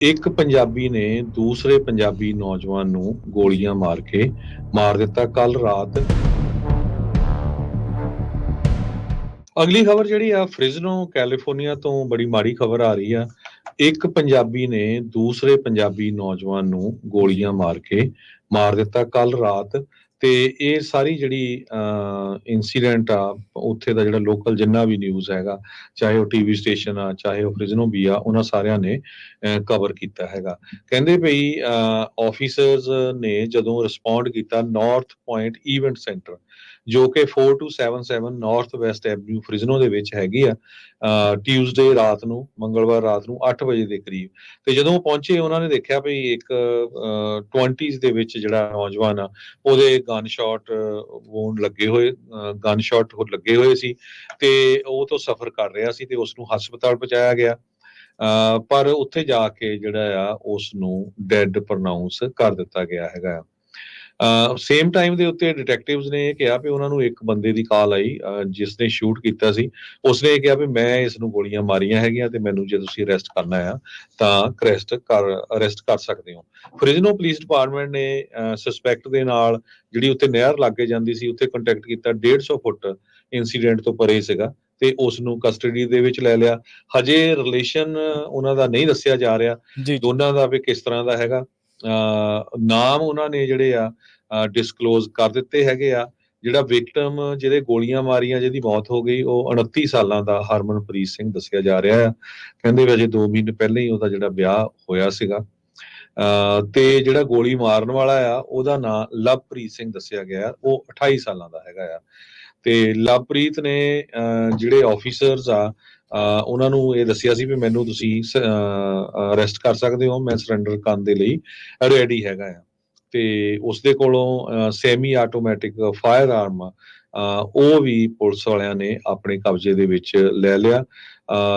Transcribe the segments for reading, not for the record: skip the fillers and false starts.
ਇੱਕ ਪੰਜਾਬੀ ਨੇ ਦੂਸਰੇ ਪੰਜਾਬੀ ਨੌਜਵਾਨ ਨੂੰ ਗੋਲੀਆਂ ਮਾਰ ਕੇ ਮਾਰ ਦਿੱਤਾ ਕੱਲ ਰਾਤ। ਅਗਲੀ ਖਬਰ ਜਿਹੜੀ ਆ ਫ੍ਰਿਜ਼ਨੋ ਕੈਲੀਫੋਰਨੀਆ ਤੋਂ ਬੜੀ ਮਾੜੀ ਖਬਰ ਆ ਰਹੀ ਆ। ਇੱਕ ਪੰਜਾਬੀ ਨੇ ਦੂਸਰੇ ਪੰਜਾਬੀ ਨੌਜਵਾਨ ਨੂੰ ਗੋਲੀਆਂ ਮਾਰ ਕੇ ਮਾਰ ਦਿੱਤਾ ਕੱਲ ਰਾਤ। ਤੇ ਇਹ ਸਾਰੀ ਜਿਹੜੀ ਇਨਸੀਡੈਂਟ ਆ ਉੱਥੇ ਦਾ ਜਿਹੜਾ ਲੋਕਲ ਜਿੰਨਾ ਵੀ ਨਿਊਜ਼ ਹੈਗਾ, ਚਾਹੇ ਉਹ ਟੀਵੀ ਸਟੇਸ਼ਨ ਆ ਚਾਹੇ ਉਹ ਫ੍ਰਿਜ਼ਨੋ ਵੀ ਆ, ਉਹਨਾਂ ਸਾਰਿਆਂ ਨੇ ਕਵਰ ਕੀਤਾ ਹੈਗਾ। ਕਹਿੰਦੇ ਬਈ ਆਫੀਸਰਸ ਨੇ ਜਦੋਂ ਰਿਸਪੌਂਡ ਕੀਤਾ ਨਾਰਥ ਪੁਆਇੰਟ ਇਵੈਂਟ ਸੈਂਟਰ, ਜੋ ਕਿ 4277 ਨਾਰਥ ਵੈਸਟ ਐਵਨਿਊ ਫ੍ਰਿਜ਼ਨੋ ਦੇ ਵਿੱਚ ਹੈਗੀ ਆ, ਟਿਊਜ਼ਡੇ ਰਾਤ ਨੂੰ, ਮੰਗਲਵਾਰ ਰਾਤ ਨੂੰ 8 ਵਜੇ ਦੇ ਕਰੀਬ। ਤੇ ਜਦੋਂ ਉਹ ਪਹੁੰਚੇ ਉਹਨਾਂ ਨੇ ਦੇਖਿਆ ਵੀ ਇੱਕ 20s ਦੇ ਵਿੱਚ ਜਿਹੜਾ ਨੌਜਵਾਨ ਆ ਉਹਦੇ ਗਨ ਸ਼ਾਟ ਵੂੰਡ ਲੱਗੇ ਹੋਏ, ਗਨ ਸ਼ਾਟ ਲੱਗੇ ਹੋਏ ਸੀ ਤੇ ਉਹ ਤੋਂ ਸਫਰ ਕਰ ਰਿਹਾ ਸੀ ਤੇ ਉਸ ਨੂੰ ਹਸਪਤਾਲ ਪਹੁੰਚਾਇਆ ਗਿਆ। ਪਰ ਉੱਥੇ ਜਾ ਕੇ ਜਿਹੜਾ ਆ ਉਸ ਨੂੰ ਡੈਡ ਪ੍ਰਨਾਊਂਸ ਕਰ ਦਿੱਤਾ ਗਿਆ ਹੈਗਾ। ਸੇਮ ਟਾਈਮ ਦੇ ਉੱਤੇ ਡਿਟੈਕਟਿਵਸ ਨੇ ਇਹ ਕਿਹਾ ਵੀ ਉਹਨਾਂ ਨੂੰ ਇੱਕ ਬੰਦੇ ਦੀ ਕਾਲ ਆਈ ਜਿਸ ਨੇ ਸ਼ੂਟ ਕੀਤਾ ਸੀ। ਉਸਨੇ ਇਹ ਕਿਹਾ ਵੀ ਮੈਂ ਇਸ ਨੂੰ ਗੋਲੀਆਂ ਮਾਰੀਆਂ ਹੈਗੀਆਂ ਤੇ ਮੈਨੂੰ ਜੇ ਤੁਸੀਂ ਅਰੈਸਟ ਕਰਨਾ ਆ ਤਾਂ ਅਰੈਸਟ ਕਰ ਸਕਦੇ ਹੋ। ਫ੍ਰਿਜ਼ਨੋ ਪੁਲਿਸ ਡਿਪਾਰਟਮੈਂਟ ਨੇ ਸਸਪੈਕਟ ਦੇ ਨਾਲ ਜਿਹੜੀ ਉੱਥੇ ਨਹਿਰ ਲੱਗੇ ਜਾਂਦੀ ਸੀ ਉੱਥੇ ਕੰਟੈਕਟ ਕੀਤਾ। 150 ਫੁੱਟ ਇਨਸੀਡੈਂਟ ਤੋਂ ਪਰੇ ਸੀਗਾ ਤੇ ਉਸ ਨੂੰ ਕਸਟਡੀ ਦੇ ਵਿੱਚ ਲੈ ਲਿਆ। ਹਜੇ ਰਿਲੇਸ਼ਨ ਉਹਨਾਂ ਦਾ ਨਹੀਂ ਦੱਸਿਆ ਜਾ ਰਿਹਾ, ਜੀ, ਜੀ। ਦੋਨਾਂ ਦਾ ਵੀ ਕਿਸ ਤਰ੍ਹਾਂ ਦਾ ਹੈਗਾ। ਨਾਮ ਉਹਨਾਂ ਨੇ ਜਿਹੜੇ ਆ ਡਿਸਕਲੋਜ਼ ਕਰ ਦਿੱਤੇ ਹੈਗੇ ਆ। ਜਿਹੜਾ ਵਿਕਟਮ ਜਿਹਦੇ ਗੋਲੀਆਂ ਮਾਰੀਆਂ ਜਿਹਦੀ ਮੌਤ ਹੋ ਗਈ ਉਹ 29 ਸਾਲਾਂ ਦਾ ਹਰਮਨਪ੍ਰੀਤ ਸਿੰਘ ਦੱਸਿਆ ਜਾ ਰਿਹਾ ਆ। ਕਹਿੰਦੇ ਵੀ ਅਜੇ 2 ਮਹੀਨੇ ਪਹਿਲਾਂ ਹੀ ਉਹਦਾ ਜਿਹੜਾ ਵਿਆਹ ਹੋਇਆ ਸੀਗਾ। ਤੇ ਜਿਹੜਾ ਗੋਲੀ ਮਾਰਨ ਵਾਲਾ ਆ ਉਹਦਾ ਨਾਂ ਲਵਪ੍ਰੀਤ ਸਿੰਘ ਦੱਸਿਆ ਗਿਆ, ਉਹ 28 ਸਾਲਾਂ ਦਾ ਹੈਗਾ ਆ। ਤੇ ਲਵਪ੍ਰੀਤ ਨੇ ਜਿਹੜੇ ਆਫੀਸਰਸ ਆ ਉਹਨਾਂ ਨੂੰ ਇਹ ਦੱਸਿਆ ਸੀ ਵੀ ਮੈਨੂੰ ਤੁਸੀਂ ਅਰੈਸਟ ਕਰ ਸਕਦੇ ਹੋ, ਮੈਂ ਸਰੈਂਡਰ ਕਰਨ ਦੇ ਲਈ ਰੈਡੀ ਹੈਗਾ ਆ। ਤੇ ਉਸਦੇ ਕੋਲੋਂ ਸੈਮੀ ਆਟੋਮੈਟਿਕ ਫਾਇਰ ਆਰਮ ਉਹ ਵੀ ਪੁਲਿਸ ਵਾਲਿਆਂ ਨੇ ਆਪਣੇ ਕਬਜ਼ੇ ਦੇ ਵਿੱਚ ਲੈ ਲਿਆ।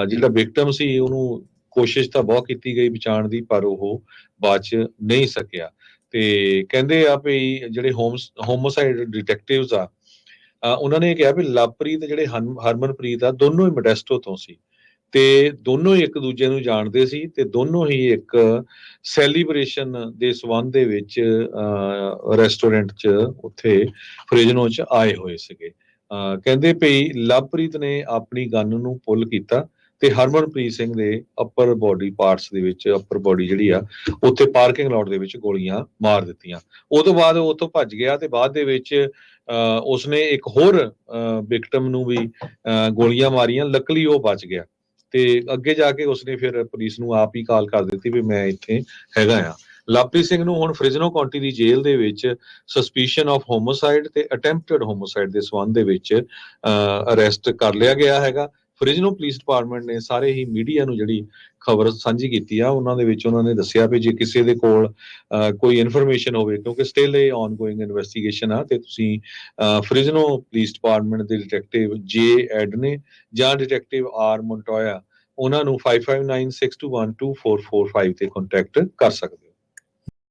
ਜਿਹੜਾ ਵਿਕਟਮ ਸੀ ਉਹਨੂੰ ਕੋਸ਼ਿਸ਼ ਤਾਂ ਬਹੁਤ ਕੀਤੀ ਗਈ ਬਚਾਉਣ ਦੀ, ਪਰ ਉਹ ਬਚ ਨਹੀਂ ਸਕਿਆ। ਤੇ ਕਹਿੰਦੇ ਆ ਵੀ ਜਿਹੜੇ ਹੋਮੋਸਾਈਡ ਡਿਟੈਕਟਿਵਸ ਆ ਉਹਨਾਂ ਨੇ ਕਿਹਾ ਵੀ ਲਵਪ੍ਰੀਤ ਜਿਹੜੇ ਹਰਮਨਪ੍ਰੀਤ ਆ ਦੋਨੋਂ ਹੀ ਮੋਡੈਸਟੋ ਤੋਂ ਸੀ ਤੇ ਦੋਨੋਂ ਹੀ ਇੱਕ ਦੂਜੇ ਨੂੰ ਜਾਣਦੇ ਸੀ ਤੇ ਦੋਨੋਂ ਹੀ ਇੱਕ ਸੈਲੀਬ੍ਰੇਸ਼ਨ ਦੇ ਸੰਬੰਧ ਦੇ ਵਿੱਚ ਰੈਸਟੋਰੈਂਟ 'ਚ ਉੱਥੇ ਫ੍ਰਿਜ਼ਨੋ 'ਚ ਆਏ ਹੋਏ ਸੀਗੇ। ਕਹਿੰਦੇ ਭਈ ਲਵਪ੍ਰੀਤ ਨੇ ਆਪਣੀ ਗਨ ਨੂੰ ਪੁੱਲ ਕੀਤਾ ਤੇ ਹਰਮਨਪ੍ਰੀਤ ਸਿੰਘ ਦੇ ਅੱਪਰ ਬੋਡੀ ਪਾਰਟਸ ਦੇ ਵਿੱਚ, ਅੱਪਰ ਬੋਡੀ ਜਿਹੜੀ ਆ ਉੱਥੇ ਪਾਰਕਿੰਗ ਲਾਟ ਦੇ ਵਿੱਚ ਗੋਲੀਆਂ ਮਾਰ ਦਿੱਤੀਆਂ। ਉਹ ਤੋਂ ਬਾਅਦ ਉਹ ਉੱਥੋਂ ਭੱਜ ਗਿਆ ਤੇ ਬਾਅਦ ਦੇ ਵਿੱਚ ਉਸਨੇ ਇੱਕ ਹੋਰ ਵਿਕਟਮ ਨੂੰ ਵੀ ਗੋਲੀਆਂ ਮਾਰੀਆਂ। ਲੱਕਲੀ ਉਹ ਬਚ ਗਿਆ ਤੇ ਅੱਗੇ ਜਾ ਕੇ ਉਸਨੇ ਫਿਰ ਪੁਲਿਸ ਨੂੰ ਆਪ ਹੀ ਕਾਲ ਕਰ ਦਿੱਤੀ ਵੀ ਮੈਂ ਇੱਥੇ ਹੈਗਾ ਆ। ਲਵਪ੍ਰੀਤ ਸਿੰਘ ਨੂੰ ਹੁਣ ਫ੍ਰਿਜ਼ਨੋ ਕਾਉਂਟੀ ਦੀ ਜੇਲ੍ਹ ਦੇ ਵਿੱਚ ਸਸਪੀਸ਼ਨ ਆਫ ਹੋਮੋਸਾਈਡ ਤੇ ਅਟੈਂਪਟਡ ਹੋਮੋਸਾਈਡ ਦੇ ਸੰਬੰਧ ਦੇ ਵਿੱਚ ਅਰੈਸਟ ਕਰ ਲਿਆ ਗਿਆ ਹੈਗਾ। ਫ੍ਰਿਜ਼ਨੋ ਪੁਲਿਸ ਡਿਪਾਰਟਮੈਂਟ ਨੇ ਸਾਰੇ ਹੀ ਮੀਡੀਆ ਨੂੰ ਜਿਹੜੀ ਖਬਰ ਸਾਂਝੀ ਕੀਤੀ ਆ ਉਹਨਾਂ ਦੇ ਵਿੱਚ ਉਹਨਾਂ ਨੇ ਦੱਸਿਆ ਵੀ ਜੇ ਕਿਸੇ ਦੇ ਕੋਲ ਕੋਈ ਇਨਫੋਰਮੇਸ਼ਨ ਹੋਵੇ, ਕਿਉਂਕਿ ਸਟਿਲ ਇਹ ਆਨਗੋਇੰਗ ਇਨਵੈਸਟੀਗੇਸ਼ਨ ਆ, ਤੇ ਤੁਸੀਂ ਫ੍ਰਿਜ਼ਨੋ ਪੁਲਿਸ ਡਿਪਾਰਟਮੈਂਟ ਦੇ ਡਿਟੈਕਟਿਵ ਜੇ ਐਡ ਨੇ ਜਾਂ ਡਿਟੈਕਟਿਵ ਆਰ ਮੋਂਟੋਇਆ ਉਹਨਾਂ ਨੂੰ 5596212445 ਤੇ ਕੰਟੈਕਟ ਕਰ ਸਕਦੇ ਹੋ।